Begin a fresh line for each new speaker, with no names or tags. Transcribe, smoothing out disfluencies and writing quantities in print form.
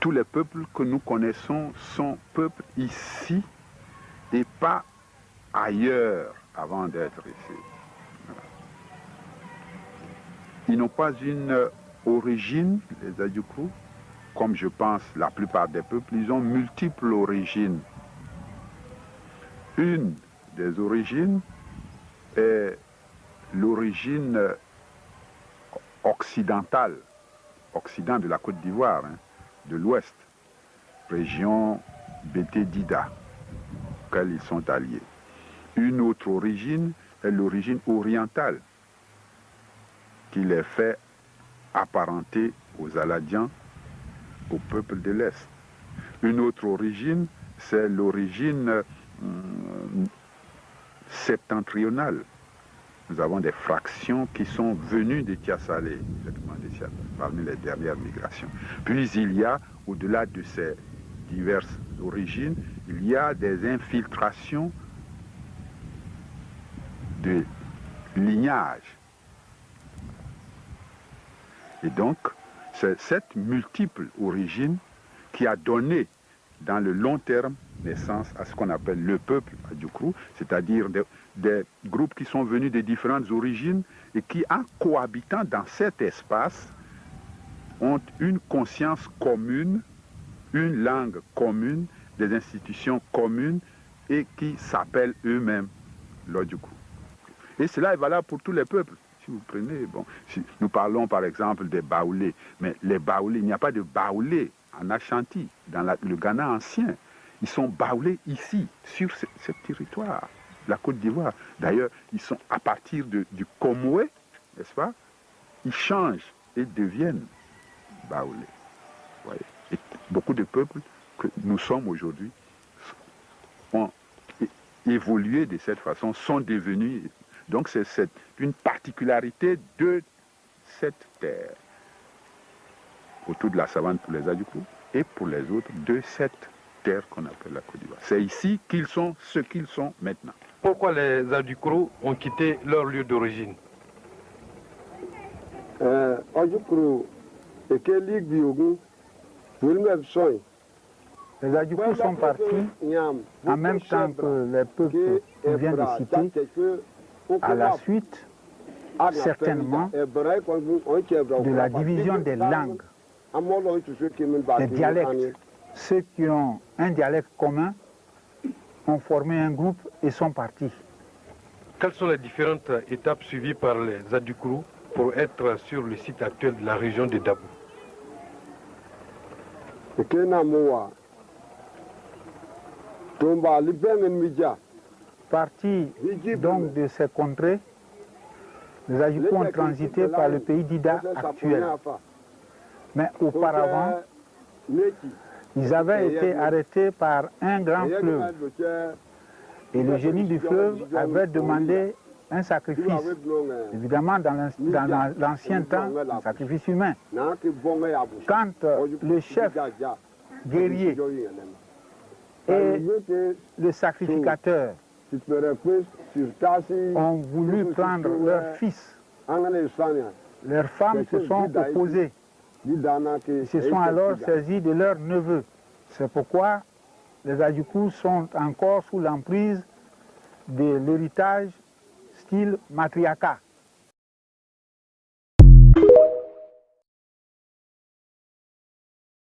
tous les peuples que nous connaissons sont peuples ici et pas ailleurs avant d'être ici. Voilà. Ils n'ont pas une origine, les Adjoukrous, comme je pense la plupart des peuples, ils ont multiples origines. Une des origines est l'origine occidentale, occident de la Côte d'Ivoire, hein, de l'Ouest, région Bété-Dida, auquel ils sont alliés. Une autre origine est l'origine orientale, qui les fait apparenter aux Aladiens, au peuple de l'Est. Une autre origine, c'est l'origine septentrionale. Nous avons des fractions qui sont venues de Tiasalé, parmi les dernières migrations. Puis il y a, au-delà de ces diverses origines, il y a des infiltrations de lignage. Et donc, c'est cette multiple origine qui a donné, dans le long terme, naissance à ce qu'on appelle le peuple Adjoukrou, c'est-à-dire des groupes qui sont venus de différentes origines et qui, en cohabitant dans cet espace, ont une conscience commune, une langue commune, des institutions communes et qui s'appellent eux-mêmes l'Adjoukrou. Et cela est valable pour tous les peuples. Si vous prenez, bon, si nous parlons par exemple des Baoulés, mais les Baoulés, il n'y a pas de Baoulés en Ashanti, dans le Ghana ancien. Ils sont Baoulés ici, sur ce territoire, la Côte d'Ivoire. D'ailleurs, ils sont à partir du Komoué, n'est-ce pas? Ils changent et deviennent Baoulés. Voyez. Et beaucoup de peuples que nous sommes aujourd'hui ont évolué de cette façon, sont devenus. Donc c'est une particularité de cette terre, autour de la savane pour les Adjoukrous et pour les autres de cette terre qu'on appelle la Côte d'Ivoire. C'est ici qu'ils sont ce qu'ils sont maintenant.
Pourquoi les Adjoukrous ont quitté leur lieu d'origine?
Les Adjoukrous sont partis en même temps que les peuples qui viennent de citer, à la suite, certainement, de la division des langues, des dialectes. Ceux qui ont un dialecte commun ont formé un groupe et sont partis.
Quelles sont les différentes étapes suivies par les Adjoukrous pour être sur le site actuel de la région de Dabou?
Partis donc de ces contrées, les Adjoukrous ont transité par le pays d'Ida actuel. Mais auparavant, ils avaient été arrêtés par un grand fleuve. Et le génie du fleuve avait demandé un sacrifice. Évidemment, dans l'ancien temps, un sacrifice humain. Quand le chef guerrier et le sacrificateur ont voulu prendre leur fils, leurs femmes se sont opposées. Ils se sont alors saisis de leurs neveux. C'est pourquoi les Adjoukrous sont encore sous l'emprise de l'héritage style matriarcat.